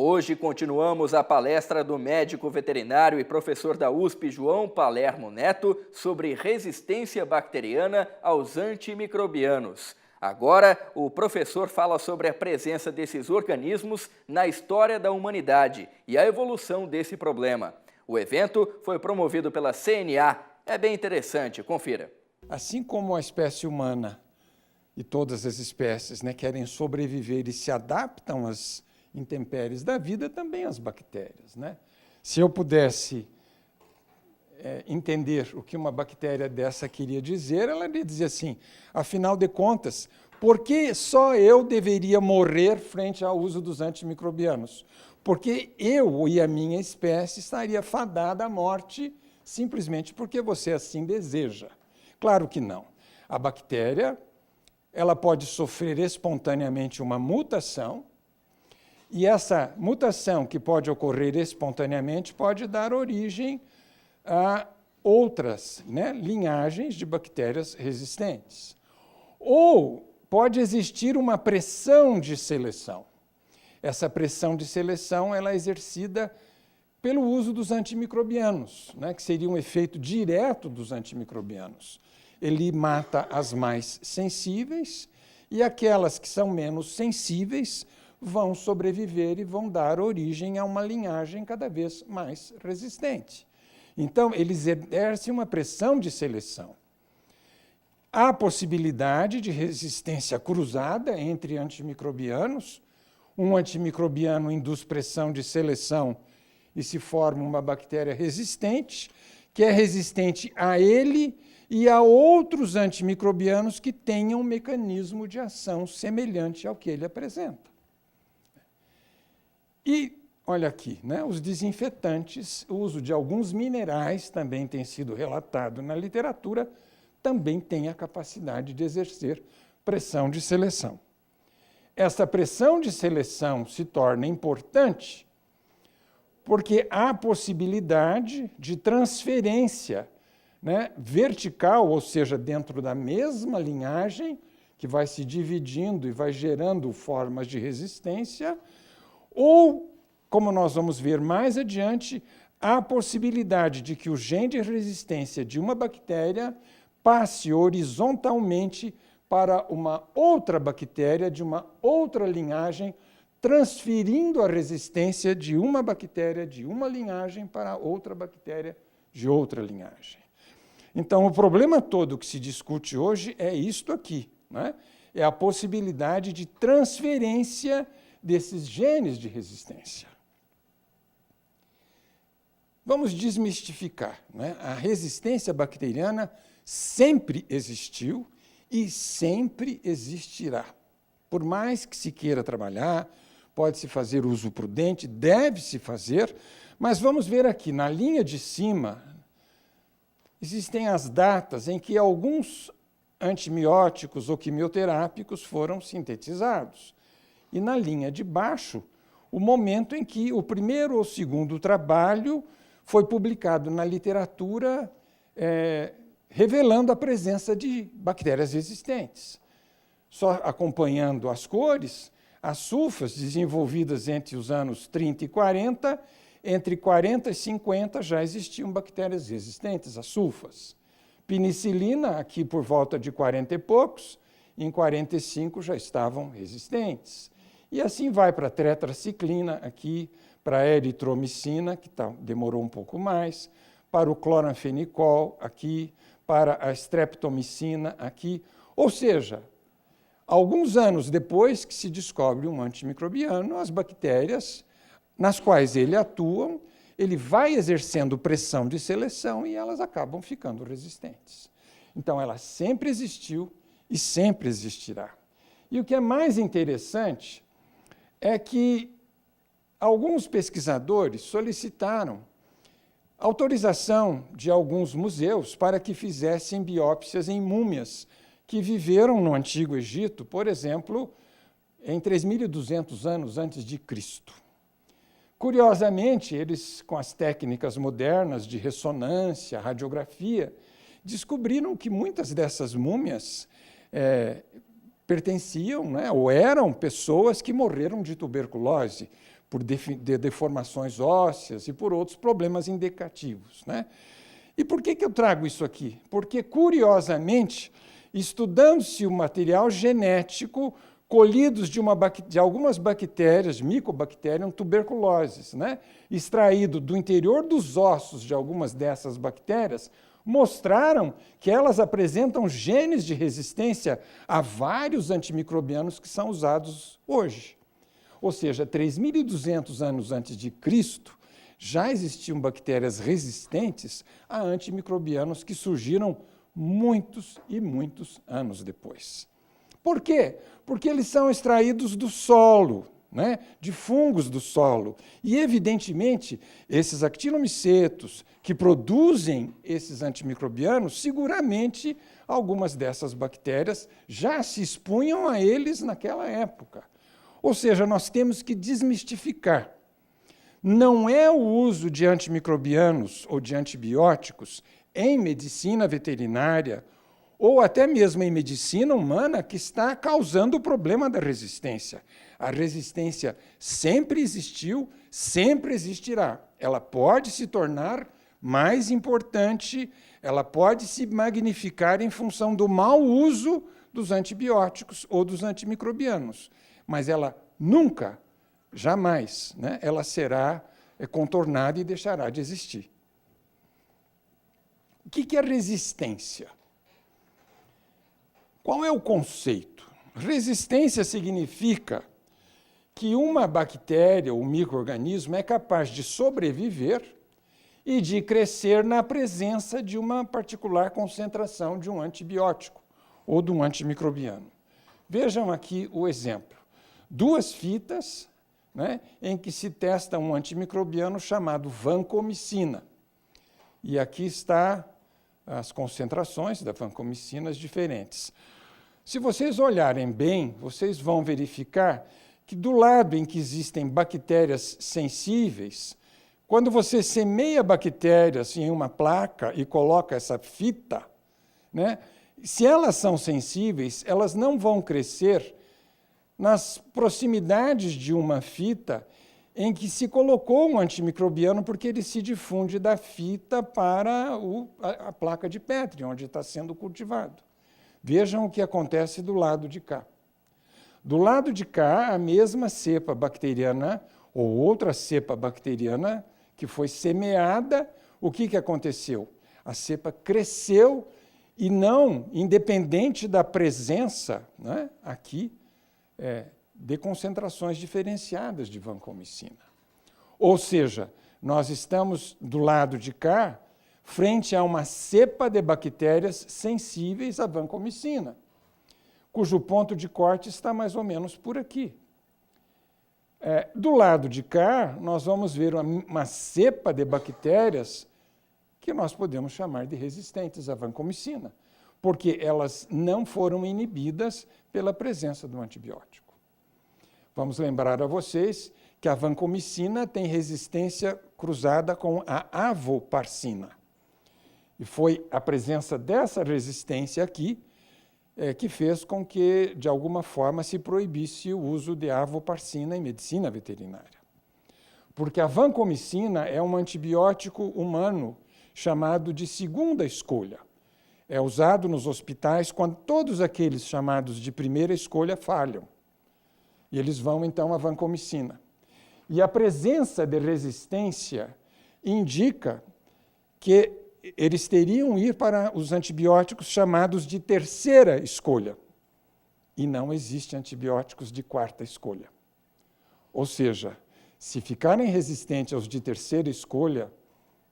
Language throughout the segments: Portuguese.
Hoje continuamos a palestra do médico veterinário e professor da USP, João Palermo Neto, sobre resistência bacteriana aos antimicrobianos. Agora, o professor fala sobre a presença desses organismos na história da humanidade e a evolução desse problema. O evento foi promovido pela CNA. É bem interessante, confira. Assim como a espécie humana e todas as espécies querem sobreviver e se adaptam às intempéries da vida, também as bactérias. Se eu pudesse entender o que uma bactéria dessa queria dizer, ela iria dizer assim: afinal de contas, por que só eu deveria morrer frente ao uso dos antimicrobianos? Porque eu e a minha espécie estaria fadada à morte simplesmente porque você assim deseja. Claro que não. A bactéria ela pode sofrer espontaneamente uma mutação, e essa mutação que pode ocorrer espontaneamente pode dar origem a outras linhagens de bactérias resistentes. Ou pode existir uma pressão de seleção. Essa pressão de seleção ela é exercida pelo uso dos antimicrobianos, que seria um efeito direto dos antimicrobianos. Ele mata as mais sensíveis e aquelas que são menos sensíveis vão sobreviver e vão dar origem a uma linhagem cada vez mais resistente. Então, eles exercem uma pressão de seleção. Há possibilidade de resistência cruzada entre antimicrobianos. Um antimicrobiano induz pressão de seleção e se forma uma bactéria resistente, que é resistente a ele e a outros antimicrobianos que tenham um mecanismo de ação semelhante ao que ele apresenta. E, olha aqui, os desinfetantes, o uso de alguns minerais também tem sido relatado na literatura, também tem a capacidade de exercer pressão de seleção. Essa pressão de seleção se torna importante porque há possibilidade de transferência vertical, ou seja, dentro da mesma linhagem, que vai se dividindo e vai gerando formas de resistência, ou, como nós vamos ver mais adiante, há a possibilidade de que o gene de resistência de uma bactéria passe horizontalmente para uma outra bactéria de uma outra linhagem, transferindo a resistência de uma bactéria de uma linhagem para outra bactéria de outra linhagem. Então, o problema todo que se discute hoje é isto aqui, é a possibilidade de transferência desses genes de resistência. Vamos desmistificar. A resistência bacteriana sempre existiu e sempre existirá. Por mais que se queira trabalhar, pode-se fazer uso prudente, deve-se fazer, mas vamos ver aqui, na linha de cima, existem as datas em que alguns antibióticos ou quimioterápicos foram sintetizados. E na linha de baixo, o momento em que o primeiro ou segundo trabalho foi publicado na literatura revelando a presença de bactérias resistentes. Só acompanhando as cores, as sulfas desenvolvidas entre os anos 30 e 40, entre 40 e 50 já existiam bactérias resistentes às sulfas. Penicilina, aqui por volta de 40 e poucos, em 45 já estavam resistentes. E assim vai para a tetraciclina, aqui, para a eritromicina, que demorou um pouco mais, para o cloranfenicol, aqui, para a streptomicina, aqui. Ou seja, alguns anos depois que se descobre um antimicrobiano, as bactérias nas quais ele atua, ele vai exercendo pressão de seleção e elas acabam ficando resistentes. Então, ela sempre existiu e sempre existirá. E o que é mais interessante é que alguns pesquisadores solicitaram autorização de alguns museus para que fizessem biópsias em múmias que viveram no Antigo Egito, por exemplo, em 3.200 anos antes de Cristo. Curiosamente, eles, com as técnicas modernas de ressonância, radiografia, descobriram que muitas dessas múmias pertenciam, ou eram pessoas que morreram de tuberculose, por deformações ósseas e por outros problemas indicativos, né? E por que eu trago isso aqui? Porque, curiosamente, estudando-se o material genético colhidos de algumas bactérias, Mycobacterium tuberculosis, né, extraído do interior dos ossos de algumas dessas bactérias, mostraram que elas apresentam genes de resistência a vários antimicrobianos que são usados hoje. Ou seja, 3.200 anos antes de Cristo, já existiam bactérias resistentes a antimicrobianos que surgiram muitos e muitos anos depois. Por quê? Porque eles são extraídos do solo, né, de fungos do solo. E, evidentemente, esses actinomicetos que produzem esses antimicrobianos, seguramente algumas dessas bactérias já se expunham a eles naquela época. Ou seja, nós temos que desmistificar. Não é o uso de antimicrobianos ou de antibióticos em medicina veterinária ou até mesmo em medicina humana que está causando o problema da resistência. A resistência sempre existiu, sempre existirá. Ela pode se tornar mais importante, ela pode se magnificar em função do mau uso dos antibióticos ou dos antimicrobianos, mas ela nunca, jamais, né, ela será contornada e deixará de existir. O que é resistência? Qual é o conceito? Resistência significa que uma bactéria ou micro-organismo é capaz de sobreviver e de crescer na presença de uma particular concentração de um antibiótico ou de um antimicrobiano. Vejam aqui o exemplo. 2 fitas, né, em que se testa um antimicrobiano chamado vancomicina. E aqui está as concentrações da vancomicina diferentes. Se vocês olharem bem, vocês vão verificar que do lado em que existem bactérias sensíveis, quando você semeia bactérias em uma placa e coloca essa fita, né, se elas são sensíveis, elas não vão crescer nas proximidades de uma fita em que se colocou um antimicrobiano, porque ele se difunde da fita para a placa de Petri, onde está sendo cultivado. Vejam o que acontece do lado de cá. Do lado de cá, a mesma cepa bacteriana, ou outra cepa bacteriana, que foi semeada, o que aconteceu? A cepa cresceu e não, independente da presença, né, aqui, de concentrações diferenciadas de vancomicina. Ou seja, nós estamos do lado de cá, frente a uma cepa de bactérias sensíveis à vancomicina, cujo ponto de corte está mais ou menos por aqui. Do lado de cá, nós vamos ver uma cepa de bactérias que nós podemos chamar de resistentes à vancomicina, porque elas não foram inibidas pela presença do antibiótico. Vamos lembrar a vocês que a vancomicina tem resistência cruzada com a avoparcina. E foi a presença dessa resistência aqui que fez com que, de alguma forma, se proibisse o uso de avoparcina em medicina veterinária. Porque a vancomicina é um antibiótico humano chamado de segunda escolha. É usado nos hospitais quando todos aqueles chamados de primeira escolha falham. E eles vão, então, à vancomicina. E a presença de resistência indica que eles teriam ir para os antibióticos chamados de terceira escolha. E não existem antibióticos de quarta escolha. Ou seja, se ficarem resistentes aos de terceira escolha,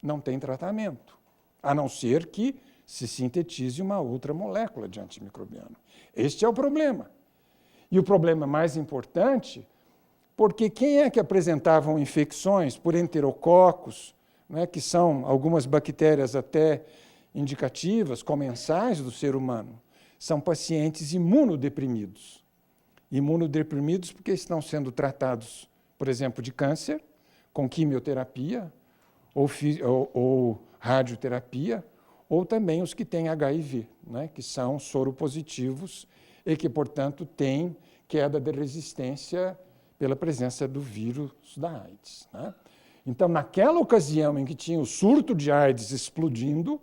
não tem tratamento, a não ser que se sintetize uma outra molécula de antimicrobiano. Este é o problema. E o problema mais importante, porque quem é que apresentavam infecções por enterococos, né, que são algumas bactérias até indicativas, comensais do ser humano? São pacientes imunodeprimidos. Imunodeprimidos porque estão sendo tratados, por exemplo, de câncer, com quimioterapia, ou radioterapia, ou também os que têm HIV, né, que são soropositivos e que, portanto, têm queda de resistência pela presença do vírus da AIDS, né? Então, naquela ocasião em que tinha o surto de AIDS explodindo,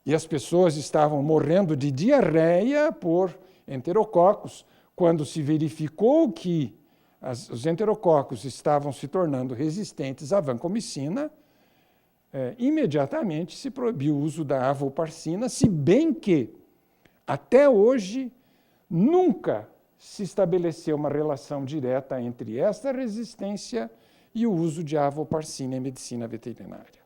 e as pessoas estavam morrendo de diarreia por enterococos, quando se verificou que os enterococos estavam se tornando resistentes à vancomicina, imediatamente se proibiu o uso da avoparcina, se bem que, até hoje, nunca se estabeleceu uma relação direta entre esta resistência e o uso de avoparcina em medicina veterinária.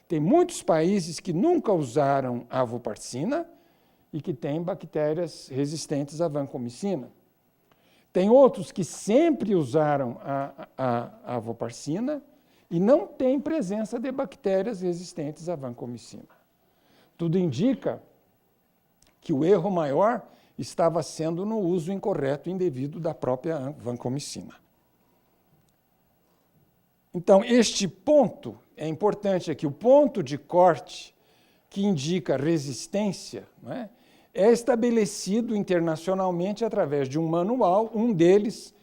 Tem muitos países que nunca usaram avoparcina e que têm bactérias resistentes à vancomicina. Tem outros que sempre usaram a avoparcina e não tem presença de bactérias resistentes à vancomicina. Tudo indica que o erro maior estava sendo no uso incorreto e indevido da própria vancomicina. Então, este ponto é importante aqui, o ponto de corte que indica resistência, não é? É estabelecido internacionalmente através de um manual, um deles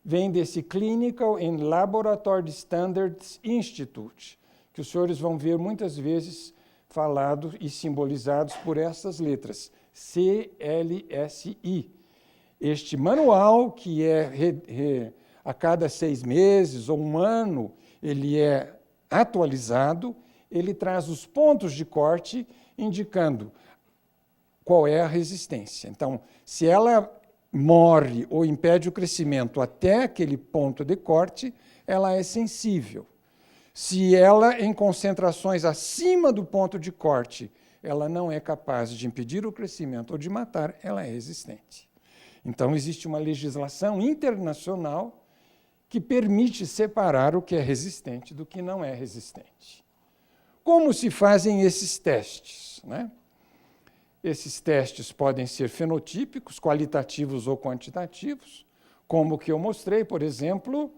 vem desse Clinical and Laboratory Standards Institute, que os senhores vão ver muitas vezes falados e simbolizados por essas letras, CLSI. Este manual, que a cada 6 meses ou 1 ano, ele é atualizado, ele traz os pontos de corte indicando qual é a resistência. Então, se ela morre ou impede o crescimento até aquele ponto de corte, ela é sensível. Se ela, em concentrações acima do ponto de corte, ela não é capaz de impedir o crescimento ou de matar, ela é resistente. Então, existe uma legislação internacional que permite separar o que é resistente do que não é resistente. Como se fazem esses testes, né? Esses testes podem ser fenotípicos, qualitativos ou quantitativos, como o que eu mostrei, por exemplo,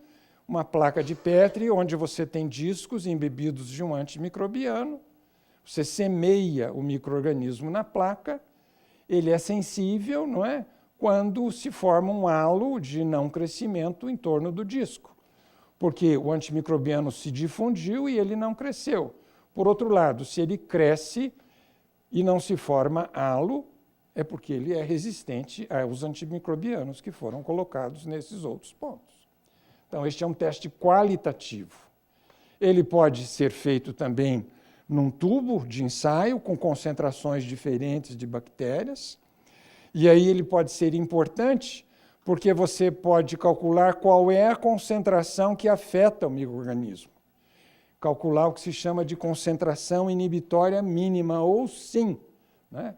uma placa de Petri, onde você tem discos embebidos de um antimicrobiano, você semeia o micro-organismo na placa, ele é sensível, não é? Quando se forma um halo de não crescimento em torno do disco, porque o antimicrobiano se difundiu e ele não cresceu. Por outro lado, se ele cresce e não se forma halo, é porque ele é resistente aos antimicrobianos que foram colocados nesses outros pontos. Então, este é um teste qualitativo. Ele pode ser feito também num tubo de ensaio com concentrações diferentes de bactérias, e aí ele pode ser importante porque você pode calcular qual é a concentração que afeta o micro-organismo. Calcular o que se chama de concentração inibitória mínima, ou SIM, né?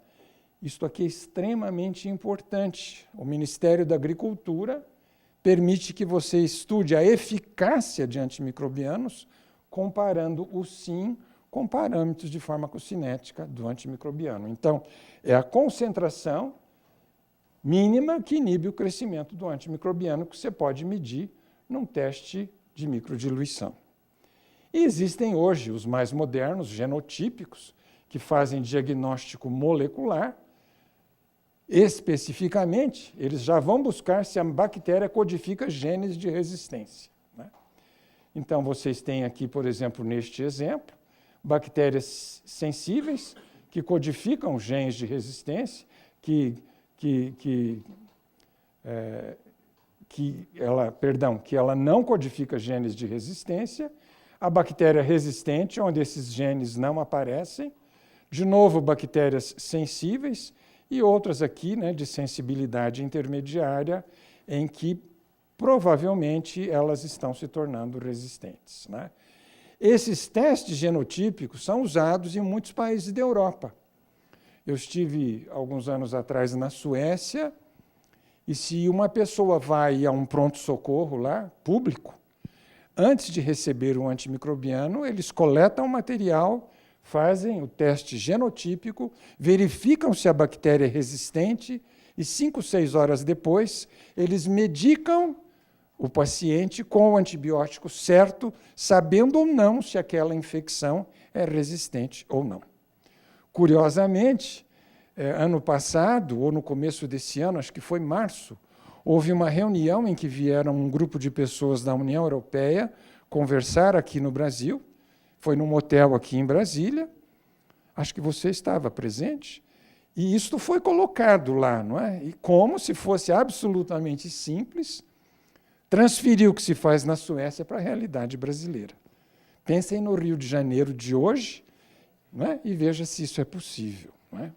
Isto aqui é extremamente importante. O Ministério da Agricultura permite que você estude a eficácia de antimicrobianos comparando o SIM com parâmetros de farmacocinética do antimicrobiano. Então, é a concentração mínima que inibe o crescimento do antimicrobiano que você pode medir num teste de microdiluição. E existem hoje os mais modernos, genotípicos, que fazem diagnóstico molecular. Especificamente, eles já vão buscar se a bactéria codifica genes de resistência, né? Então, vocês têm aqui, por exemplo, neste exemplo, bactérias sensíveis que codificam genes de resistência, que ela não codifica genes de resistência, a bactéria resistente, onde esses genes não aparecem, de novo, bactérias sensíveis, e outras aqui, né, de sensibilidade intermediária, em que provavelmente elas estão se tornando resistentes, né? Esses testes genotípicos são usados em muitos países da Europa. Eu estive, alguns anos atrás, na Suécia, e se uma pessoa vai a um pronto-socorro lá, público, antes de receber um antimicrobiano, eles coletam o material, fazem o teste genotípico, verificam se a bactéria é resistente e 5, 6 horas depois, eles medicam o paciente com o antibiótico certo, sabendo ou não se aquela infecção é resistente ou não. Curiosamente, ano passado, ou no começo desse ano, acho que foi março, houve uma reunião em que vieram um grupo de pessoas da União Europeia conversar aqui no Brasil, foi num hotel aqui em Brasília, acho que você estava presente, e isto foi colocado lá, não é? E como se fosse absolutamente simples, transferir o que se faz na Suécia para a realidade brasileira. Pensem no Rio de Janeiro de hoje, não é? E veja se isso é possível. Não é?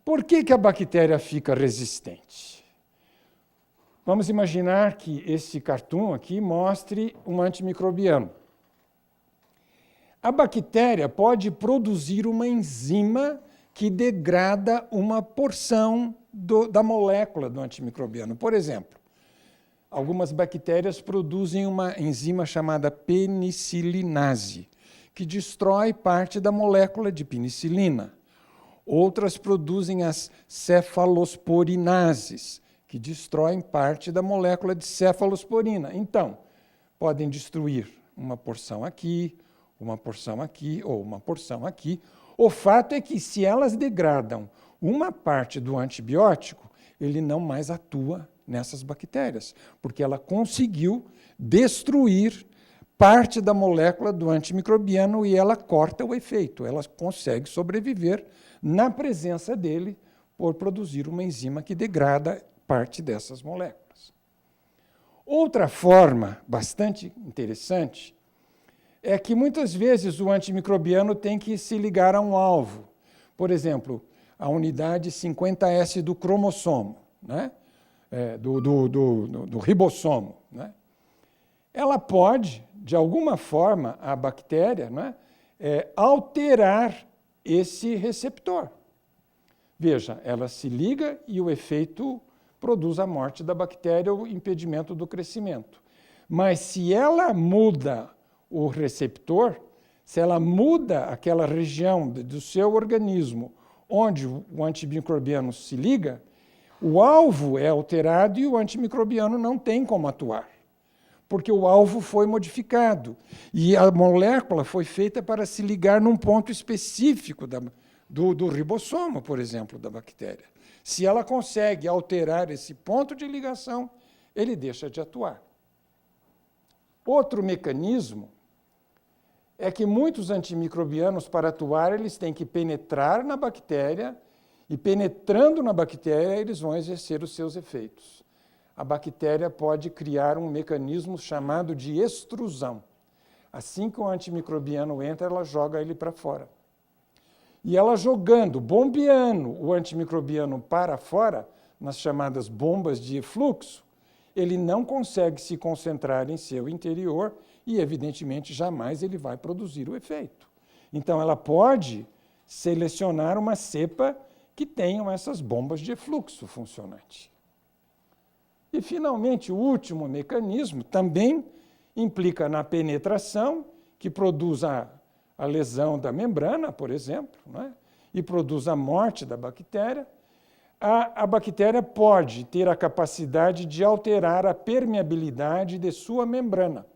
Por que a bactéria fica resistente? Vamos imaginar que esse cartoon aqui mostre um antimicrobiano. A bactéria pode produzir uma enzima que degrada uma porção da molécula do antimicrobiano. Por exemplo, algumas bactérias produzem uma enzima chamada penicilinase, que destrói parte da molécula de penicilina. Outras produzem as cefalosporinases, que destroem parte da molécula de cefalosporina. Então, podem destruir uma porção aqui ou uma porção aqui. O fato é que, se elas degradam uma parte do antibiótico, ele não mais atua nessas bactérias, porque ela conseguiu destruir parte da molécula do antimicrobiano e ela corta o efeito. Ela consegue sobreviver na presença dele por produzir uma enzima que degrada parte dessas moléculas. Outra forma bastante interessante é que muitas vezes o antimicrobiano tem que se ligar a um alvo. Por exemplo, a unidade 50S do cromossomo, né? Do ribossomo. Né? Ela pode, de alguma forma, a bactéria, né, alterar esse receptor. Veja, ela se liga e o efeito produz a morte da bactéria ou impedimento do crescimento. Mas se ela muda o receptor, se ela muda aquela região do seu organismo onde o antimicrobiano se liga, o alvo é alterado e o antimicrobiano não tem como atuar, porque o alvo foi modificado e a molécula foi feita para se ligar num ponto específico do ribossomo, por exemplo, da bactéria. Se ela consegue alterar esse ponto de ligação, ele deixa de atuar. Outro mecanismo é que muitos antimicrobianos, para atuar, eles têm que penetrar na bactéria e, penetrando na bactéria, eles vão exercer os seus efeitos. A bactéria pode criar um mecanismo chamado de extrusão. Assim que o antimicrobiano entra, ela joga ele para fora. E ela jogando, bombeando o antimicrobiano para fora, nas chamadas bombas de fluxo, ele não consegue se concentrar em seu interior e, evidentemente, jamais ele vai produzir o efeito. Então, ela pode selecionar uma cepa que tenham essas bombas de fluxo funcionante. E, finalmente, o último mecanismo também implica na penetração, que produz a lesão da membrana, por exemplo, né? E produz a morte da bactéria. A bactéria pode ter a capacidade de alterar a permeabilidade de sua membrana.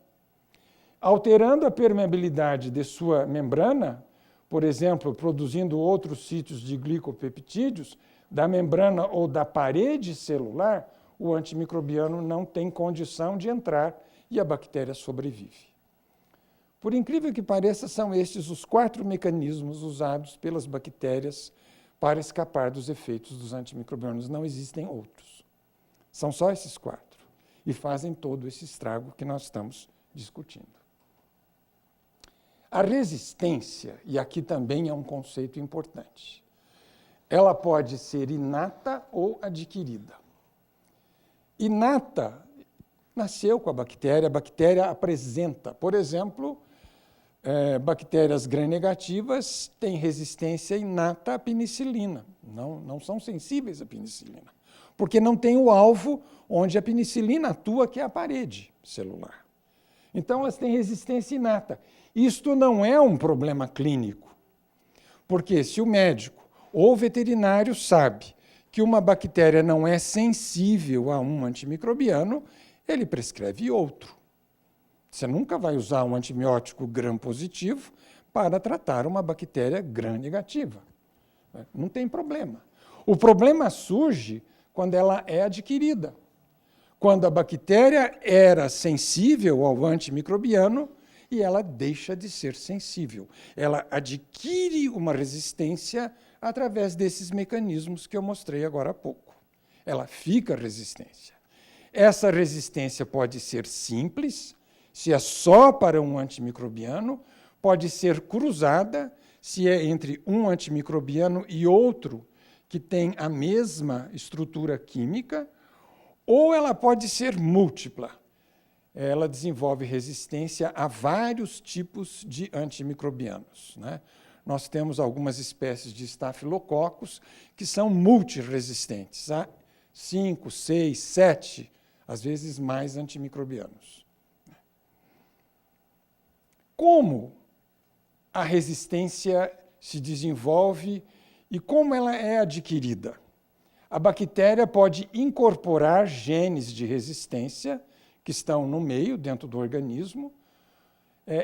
Alterando a permeabilidade de sua membrana, por exemplo, produzindo outros sítios de glicopeptídeos, da membrana ou da parede celular, o antimicrobiano não tem condição de entrar e a bactéria sobrevive. Por incrível que pareça, são estes os 4 mecanismos usados pelas bactérias para escapar dos efeitos dos antimicrobianos. Não existem outros. São só esses 4. E fazem todo esse estrago que nós estamos discutindo. A resistência, e aqui também é um conceito importante, ela pode ser inata ou adquirida. Inata nasceu com a bactéria apresenta, por exemplo, bactérias gram-negativas têm resistência inata à penicilina, não são sensíveis à penicilina, porque não tem o alvo onde a penicilina atua, que é a parede celular. Então, elas têm resistência inata. Isto não é um problema clínico, porque se o médico ou o veterinário sabe que uma bactéria não é sensível a um antimicrobiano, ele prescreve outro. Você nunca vai usar um antibiótico gram-positivo para tratar uma bactéria gram-negativa. Não tem problema. O problema surge quando ela é adquirida. Quando a bactéria era sensível ao antimicrobiano e ela deixa de ser sensível. Ela adquire uma resistência através desses mecanismos que eu mostrei agora há pouco. Ela fica resistência. Essa resistência pode ser simples, se é só para um antimicrobiano, pode ser cruzada, se é entre um antimicrobiano e outro que tem a mesma estrutura química, ou ela pode ser múltipla. Ela desenvolve resistência a vários tipos de antimicrobianos, né? Nós temos algumas espécies de estafilococcus que são multiresistentes a 5, 6, 7, às vezes mais antimicrobianos. Como a resistência se desenvolve e como ela é adquirida? A bactéria pode incorporar genes de resistência que estão no meio, dentro do organismo,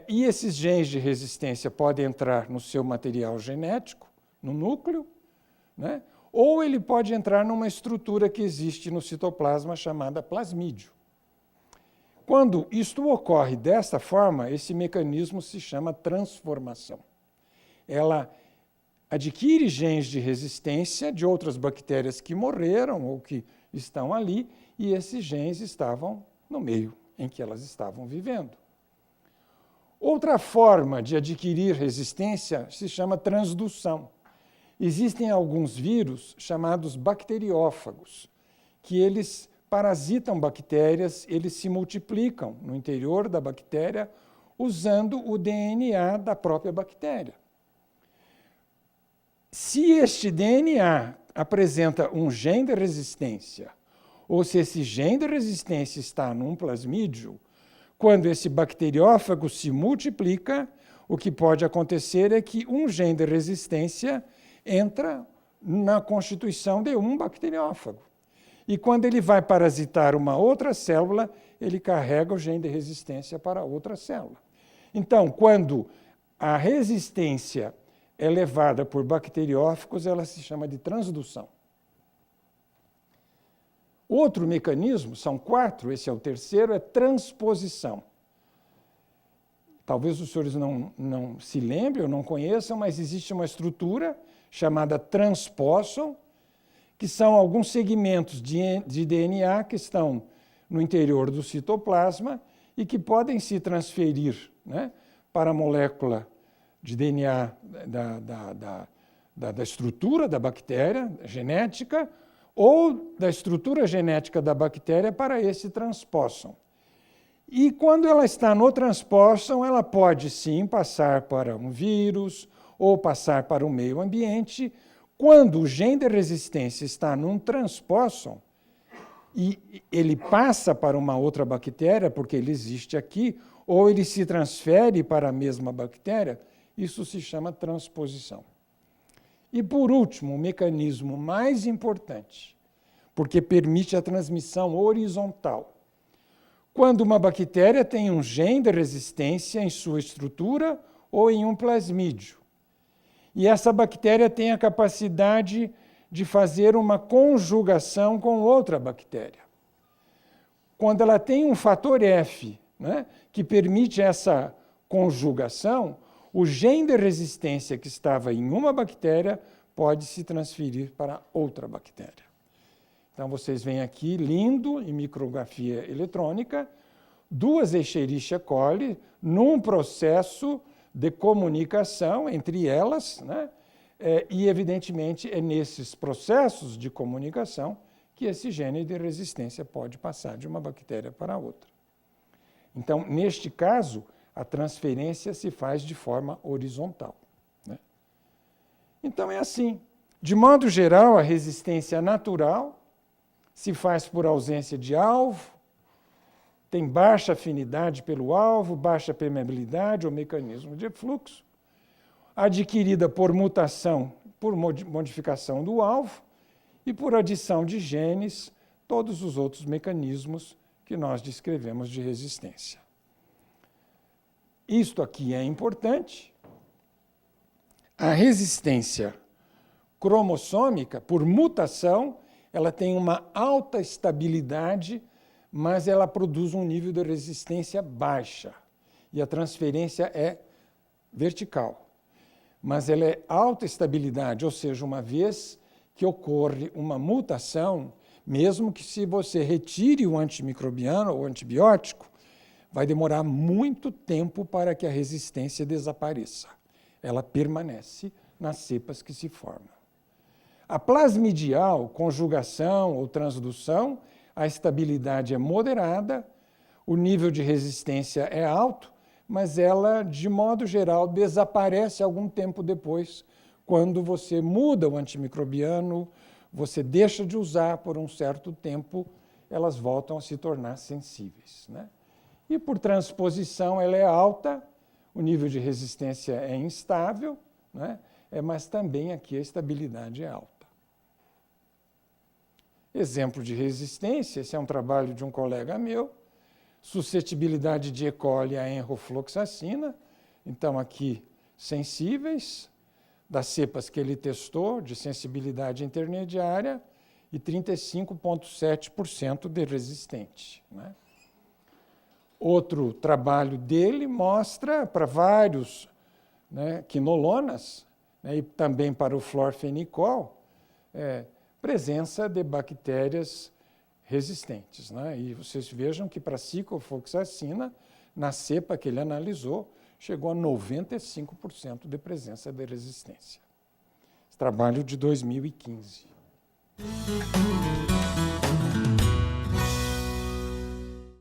e esses genes de resistência podem entrar no seu material genético, no núcleo, né? Ou ele pode entrar numa estrutura que existe no citoplasma chamada plasmídio. Quando isto ocorre desta forma, esse mecanismo se chama transformação. Ela adquire genes de resistência de outras bactérias que morreram ou que estão ali, e esses genes estavam no meio em que elas estavam vivendo. Outra forma de adquirir resistência se chama transdução. Existem alguns vírus chamados bacteriófagos, que eles parasitam bactérias, eles se multiplicam no interior da bactéria usando o DNA da própria bactéria. Se este DNA apresenta um gene de resistência, ou se esse gene de resistência está num plasmídio, quando esse bacteriófago se multiplica, o que pode acontecer é que um gene de resistência entra na constituição de um bacteriófago. E quando ele vai parasitar uma outra célula, ele carrega o gene de resistência para outra célula. Então, quando a resistência é levada por bacteriófagos, ela se chama de transdução. Outro mecanismo, são 4, esse é o terceiro, é transposição. Talvez os senhores não se lembrem ou não conheçam, mas existe uma estrutura chamada transpóson, que são alguns segmentos de DNA que estão no interior do citoplasma e que podem se transferir, né, para a molécula de DNA da estrutura da bactéria genética ou da estrutura genética da bactéria para esse transpóson. E quando ela está no transpóson, ela pode sim passar para um vírus ou passar para o meio ambiente. Quando o gene de resistência está num transpóson e ele passa para uma outra bactéria, porque ele existe aqui, ou ele se transfere para a mesma bactéria, isso se chama transposição. E, por último, o mecanismo mais importante, porque permite a transmissão horizontal. Quando uma bactéria tem um gene de resistência em sua estrutura ou em um plasmídio, e essa bactéria tem a capacidade de fazer uma conjugação com outra bactéria. Quando ela tem um fator F, né, que permite essa conjugação, o gene de resistência que estava em uma bactéria pode se transferir para outra bactéria. Então, vocês veem aqui, lindo, em micrografia eletrônica, 2 Escherichia coli num processo de comunicação entre elas, né? E, evidentemente, é nesses processos de comunicação que esse gene de resistência pode passar de uma bactéria para outra. Então, neste caso, a transferência se faz de forma horizontal, né? Então, é assim. De modo geral, a resistência natural se faz por ausência de alvo, tem baixa afinidade pelo alvo, baixa permeabilidade ou mecanismo de fluxo, adquirida por mutação, por modificação do alvo e por adição de genes, todos os outros mecanismos que nós descrevemos de resistência. Isto aqui é importante. A resistência cromossômica, por mutação, ela tem uma alta estabilidade, mas ela produz um nível de resistência baixa. E a transferência é vertical. Mas ela é alta estabilidade, ou seja, uma vez que ocorre uma mutação, mesmo que se você retire o antimicrobiano ou antibiótico, vai demorar muito tempo para que a resistência desapareça. Ela permanece nas cepas que se formam. A plasmidial, conjugação ou transdução, a estabilidade é moderada, o nível de resistência é alto, mas ela, de modo geral, desaparece algum tempo depois, quando você muda o antimicrobiano, você deixa de usar por um certo tempo, elas voltam a se tornar sensíveis, né? E por transposição ela é alta, o nível de resistência é instável, né? Mas também aqui a estabilidade é alta. Exemplo de resistência, esse é um trabalho de um colega meu, suscetibilidade de E. coli à enrofloxacina, então aqui sensíveis, das cepas que ele testou, de sensibilidade intermediária, e 35,7% de resistente, né? Outro trabalho dele mostra para vários, né, quinolonas, né, e também para o florfenicol, presença de bactérias resistentes, né? E vocês vejam que para a ciprofloxacina, na cepa que ele analisou, chegou a 95% de presença de resistência. Esse trabalho de 2015.